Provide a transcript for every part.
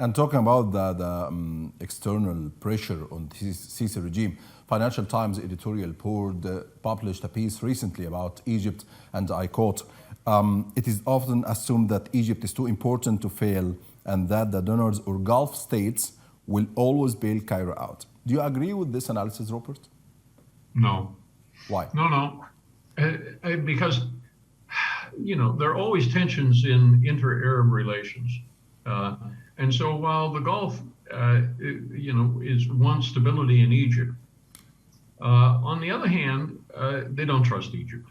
And talking about the external pressure on the Sisi regime, Financial Times editorial board published a piece recently about Egypt, and I quote, it is often assumed that Egypt is too important to fail and that the donors or Gulf states will always bail Cairo out. Do you agree with this analysis, Robert? No. Why? No. Because, there are always tensions in inter-Arab relations. And so while the Gulf, wants stability in Egypt, on the other hand, they don't trust Egypt,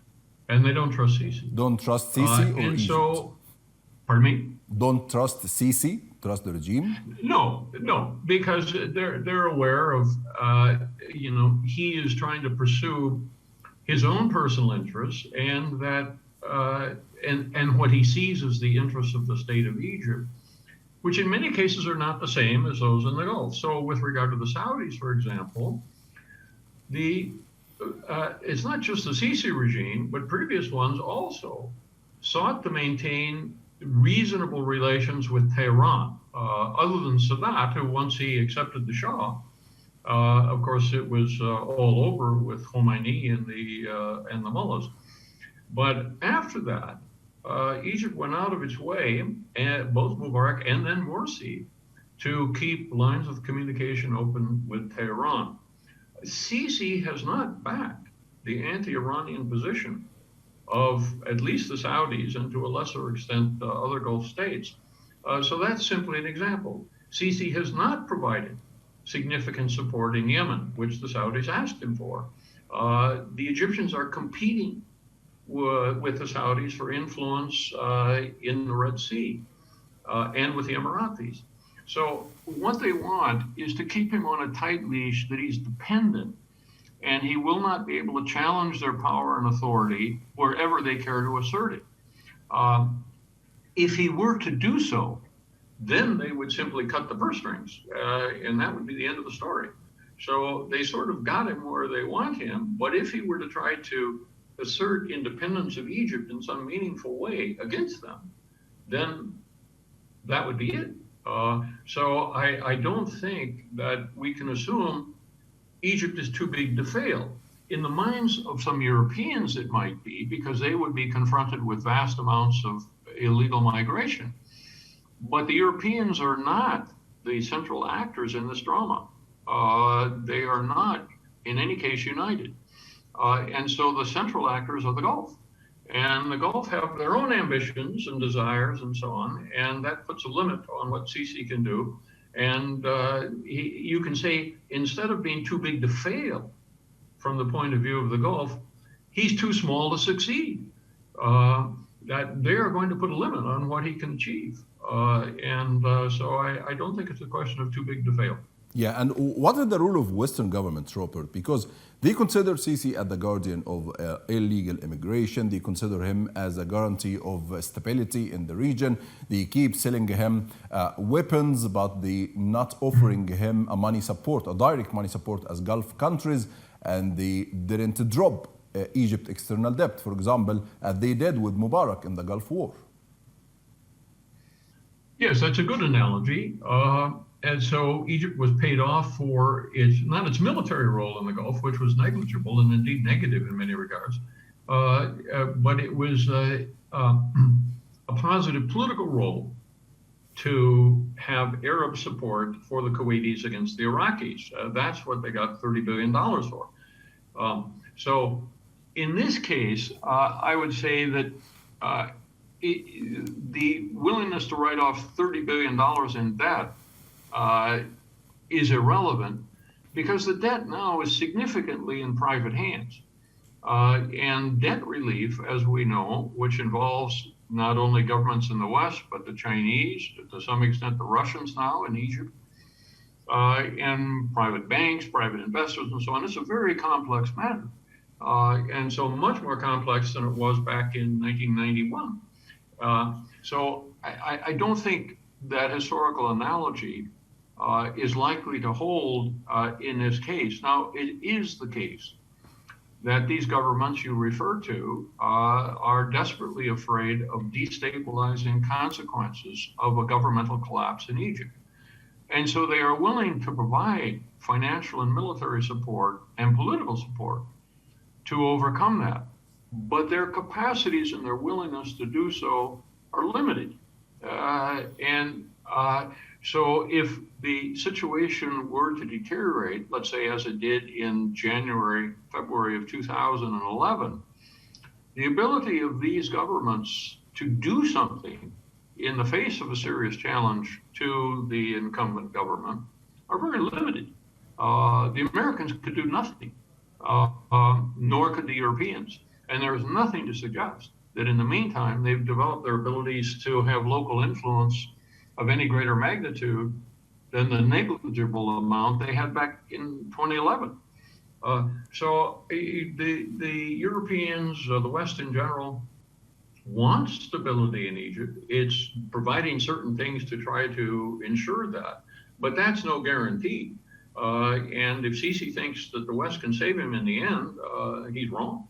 and they don't trust Sisi. Don't trust Sisi or and Egypt? So, pardon me? Don't trust Sisi, trust the regime? No, because they're aware of, he is trying to pursue his own personal interests, and that and what he sees as the interests of the state of Egypt, which in many cases are not the same as those in the Gulf. So with regard to the Saudis, for example, it's not just the Sisi regime, but previous ones also sought to maintain reasonable relations with Tehran, other than Sadat, who once he accepted the Shah, of course it was all over with Khomeini and the mullahs. But after that, Egypt went out of its way, both Mubarak and then Morsi, to keep lines of communication open with Tehran. Sisi has not backed the anti-Iranian position of at least the Saudis and to a lesser extent other Gulf states. So that's simply an example. Sisi has not provided significant support in Yemen, which the Saudis asked him for. The Egyptians are competing with the Saudis for influence in the Red Sea and with the Emiratis. So what they want is to keep him on a tight leash that he's dependent, and he will not be able to challenge their power and authority wherever they care to assert it. If he were to do so, then they would simply cut the purse strings, and that would be the end of the story. So they sort of got him where they want him, but if he were to try to assert independence of Egypt in some meaningful way against them, then that would be it. So I don't think that we can assume Egypt is too big to fail. In the minds of some Europeans, it might be, because they would be confronted with vast amounts of illegal migration. But the Europeans are not the central actors in this drama. They are not, in any case, united. And so the central actors are the Gulf. And the Gulf have their own ambitions and desires and so on, and that puts a limit on what Sisi can do. And you can say, instead of being too big to fail from the point of view of the Gulf, he's too small to succeed. That they are going to put a limit on what he can achieve. So I don't think it's a question of too big to fail. Yeah, and what is the role of Western governments, Robert? Because they consider Sisi as the guardian of illegal immigration. They consider him as a guarantee of stability in the region. They keep selling him weapons, but they not offering him a money support, a direct money support as Gulf countries, and they didn't drop Egypt external debt, for example, as they did with Mubarak in the Gulf War. Yes, that's a good analogy. And so Egypt was paid off for not its military role in the Gulf, which was negligible and indeed negative in many regards, but it was a positive political role to have Arab support for the Kuwaitis against the Iraqis. That's what they got $30 billion for. So in this case, I would say that the willingness to write off $30 billion in debt is irrelevant, because the debt now is significantly in private hands. And debt relief, as we know, which involves not only governments in the West, but the Chinese, to some extent the Russians now in Egypt, and private banks, private investors, and so on. It's a very complex matter. And so much more complex than it was back in 1991. So I don't think that historical analogy is likely to hold in this case. Now, it is the case that these governments you refer to are desperately afraid of destabilizing consequences of a governmental collapse in Egypt. And so they are willing to provide financial and military support and political support to overcome that. But their capacities and their willingness to do so are limited. So if the situation were to deteriorate, let's say as it did in January, February of 2011, the ability of these governments to do something in the face of a serious challenge to the incumbent government are very limited. The Americans could do nothing, nor could the Europeans. And there is nothing to suggest that in the meantime, they've developed their abilities to have local influence of any greater magnitude than the negligible amount they had back in 2011. So the Europeans, the West in general, want stability in Egypt. It's providing certain things to try to ensure that, but that's no guarantee. And if Sisi thinks that the West can save him in the end, he's wrong.